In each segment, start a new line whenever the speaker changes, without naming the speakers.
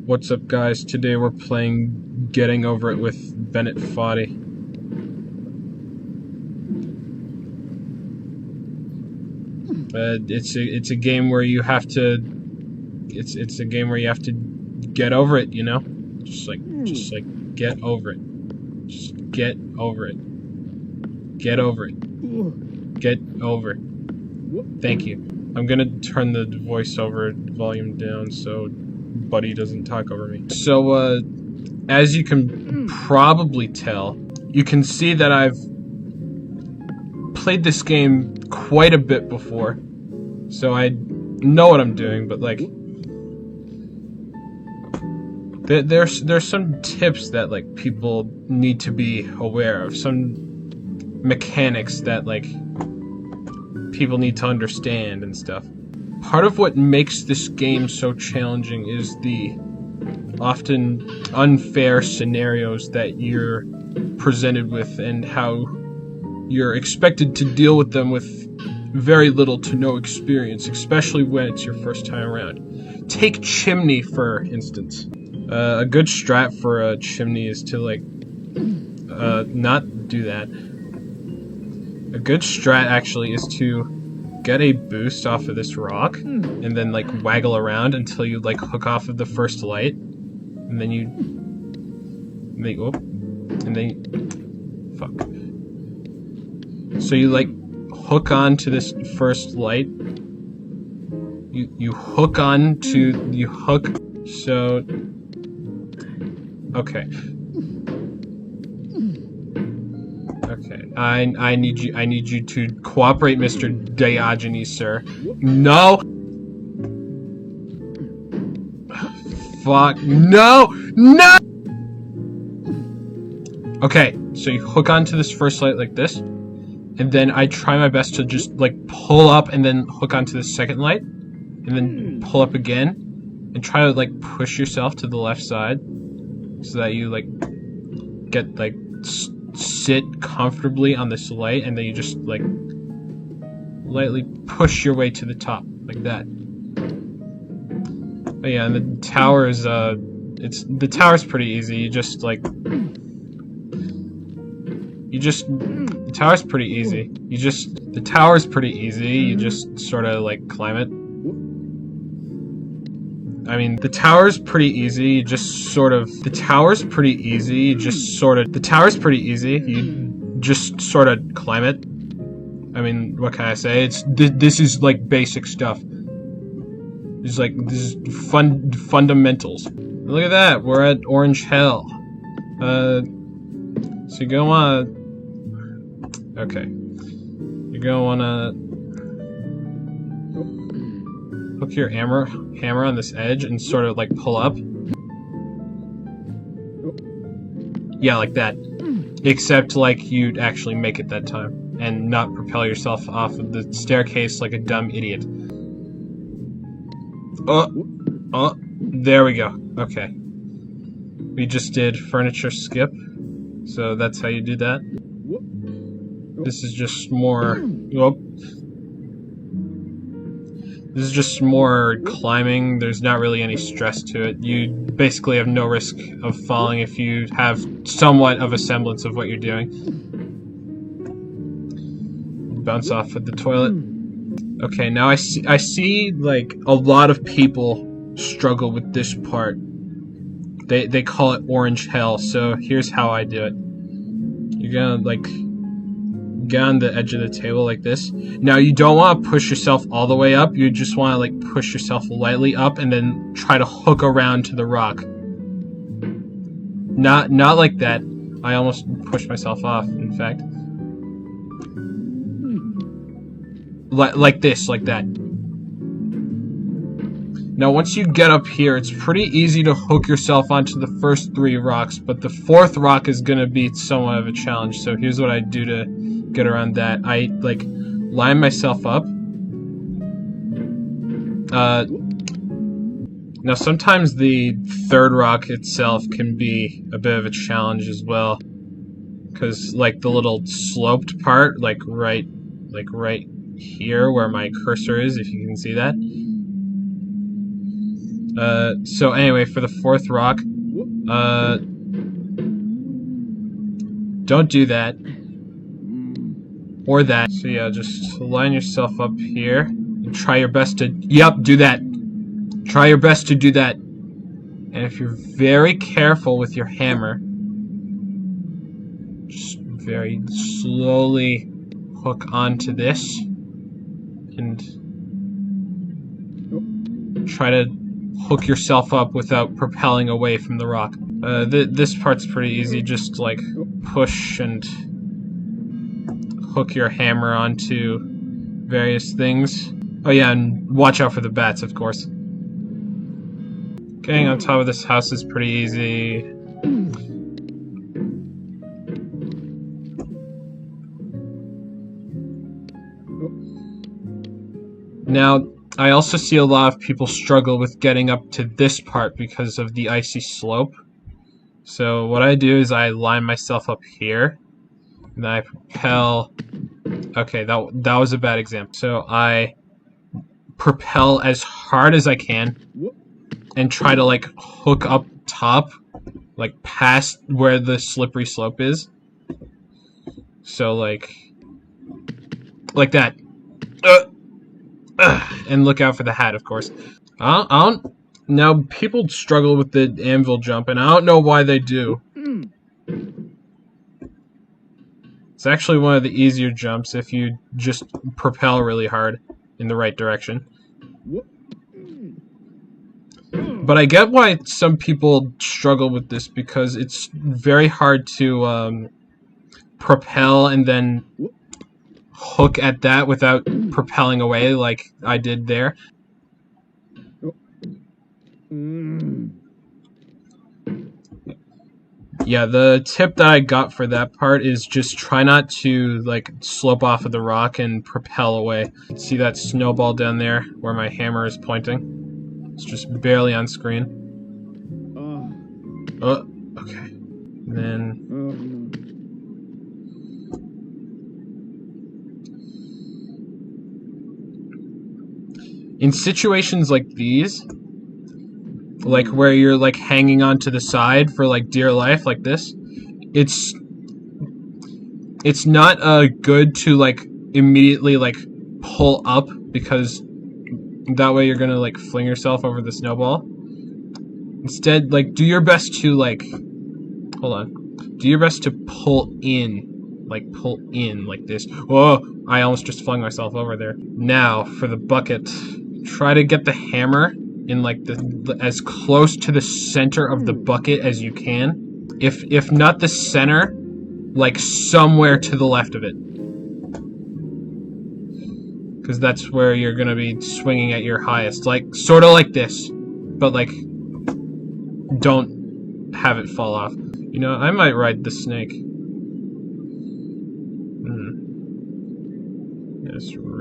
What's up, guys? Today we're playing Getting Over It with Bennett Foddy. It's a game where you have to it's a game where you have to get over it, you know? Just like get over it. Just get over it. Get over it. Get over it. Thank you. I'm gonna turn the voiceover volume down so Buddy doesn't talk over me. So, as you can probably tell, you can see that I've played this game quite a bit before, so I know what I'm doing, but like, there's some tips that like people need to be aware of, some mechanics that like people need to understand and stuff. Part of what makes this game so challenging is the often unfair scenarios that you're presented with and how you're expected to deal with them with very little to no experience, especially when it's your first time around. Take chimney, for instance. A good strat for a chimney is to like not do that. A good strat actually is to get a boost off of this rock and then like waggle around until you like hook off of the first light, and then you fuck. So you like hook on to this first light. You hook. So okay. Okay, I need you to cooperate, Mr. Diogenes, sir. No! Fuck, no! No! Okay, so you hook onto this first light like this, and then I try my best to just, like, pull up and then hook onto the second light, and then pull up again, and try to, like, push yourself to the left side, so that you, like, get, like, sit comfortably on this light, and then you just like lightly push your way to the top like that. But yeah, and the tower is the tower's pretty easy. The tower's pretty easy. The tower's pretty easy. You just sort of like climb it. I mean, the tower's pretty easy, you just sort of climb it. I mean, what can I say? This is like basic stuff. This is fundamentals. Look at that, we're at Orange Hell. So you're gonna wanna, hook your hammer on this edge and sort of like pull up. Yeah, like that. Except like you'd actually make it that time and not propel yourself off of the staircase like a dumb idiot. Oh, there we go. Okay. We just did furniture skip. So that's how you do that. This is just more... This is just more climbing. There's not really any stress to it. You basically have no risk of falling if you have somewhat of a semblance of what you're doing. Bounce off at the toilet. Okay, now I see like a lot of people struggle with this part. They call it Orange Hell. So here's how I do it. You're gonna like get on the edge of the table like this. Now you don't want to push yourself all the way up, you just want to like push yourself lightly up and then try to hook around to the rock. Not like that. I almost pushed myself off, in fact. Like this, like that. Now once you get up here, it's pretty easy to hook yourself onto the first 3 rocks, but the 4th rock is gonna be somewhat of a challenge, so here's what I do to get around that. I like line myself up. Now sometimes the 3rd rock itself can be a bit of a challenge as well, because like the little sloped part, like right here where my cursor is, if you can see that, So anyway, for the fourth rock, don't do that. Or that. So yeah, just line yourself up here. And try your best to... Yep, do that. Try your best to do that. And if you're very careful with your hammer, just very slowly hook onto this. And try to hook yourself up without propelling away from the rock. This part's pretty easy. Just like push and hook your hammer onto various things. Oh yeah, and watch out for the bats, of course. Getting on top of this house is pretty easy. Now, I also see a lot of people struggle with getting up to this part because of the icy slope. So what I do is I line myself up here, and then I propel... Okay, that was a bad example. So I propel as hard as I can and try to like hook up top, like past where the slippery slope is. So like that. And look out for the hat, of course. Now people struggle with the anvil jump, and I don't know why they do. It's actually one of the easier jumps if you just propel really hard in the right direction. But I get why some people struggle with this, because it's very hard to propel and then hook at that without propelling away like I did there. Yeah, the tip that I got for that part is just try not to like slope off of the rock and propel away. See that snowball down there where my hammer is pointing? It's just barely on screen. Oh, okay. And then in situations like these, like where you're like hanging onto the side for like dear life, like this, it's not good to like immediately like pull up, because that way you're gonna like fling yourself over the snowball. Instead, like do your best to like do your best to pull in like this. Whoa, I almost just flung myself over there. Now for the bucket, try to get the hammer in like as close to the center of the bucket as you can. If not the center, like somewhere to the left of it, because that's where you're gonna be swinging at your highest, like sort of like this, but like don't have it fall off. You know, I might ride the snake.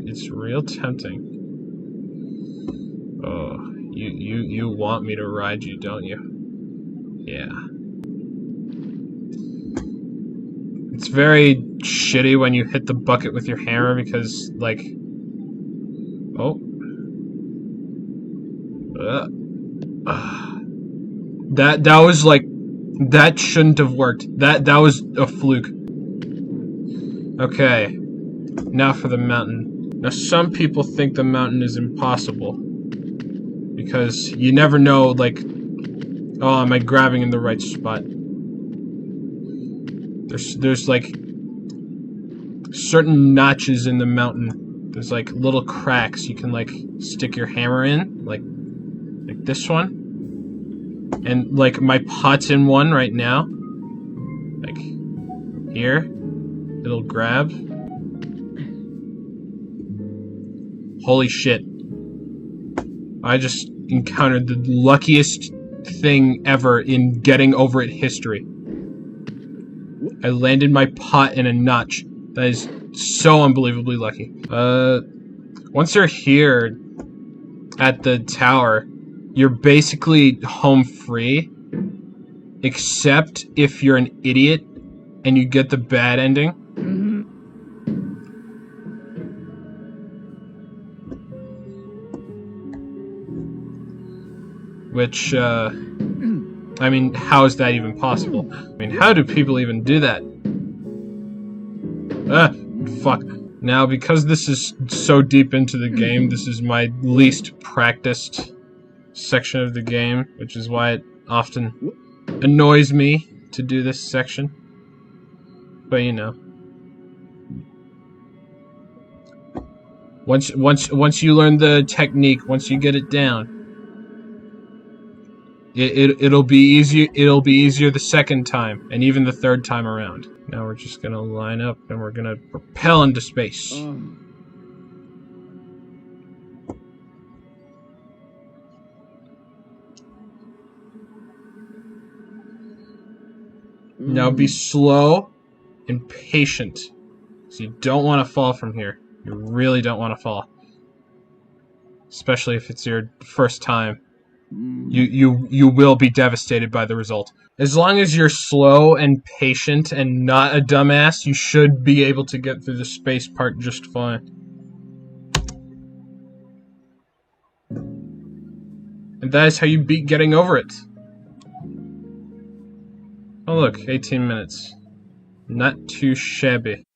It's real tempting. Oh, you want me to ride you, don't you? Yeah. It's very shitty when you hit the bucket with your hammer, because like, oh, that was like, that shouldn't have worked. That was a fluke. Okay, now for the mountain. Now some people think the mountain is impossible, because you never know, like, oh, am I grabbing in the right spot? There's like certain notches in the mountain. There's like little cracks you can like stick your hammer in, like this one. And like my pot's in one right now. Like here, it'll grab. Holy shit. I just encountered the luckiest thing ever in getting over it history. I landed my pot in a notch. That is so unbelievably lucky. Once you're here at the tower, you're basically home free, except if you're an idiot and you get the bad ending. Which, I mean, how is that even possible? I mean, how do people even do that? Fuck. Now, because this is so deep into the game, this is my least practiced section of the game, which is why it often annoys me to do this section. But you know, once you learn the technique, once you get it down, it'll be easier. It'll be easier the second time, and even the third time around. Now we're just gonna line up, and we're gonna propel into space. Now be slow and patient. So you don't want to fall from here. You really don't want to fall. Especially if it's your first time. You will be devastated by the result. As long as you're slow and patient and not a dumbass, you should be able to get through the space part just fine. And that is how you beat getting over it. Oh look, 18 minutes. Not too shabby.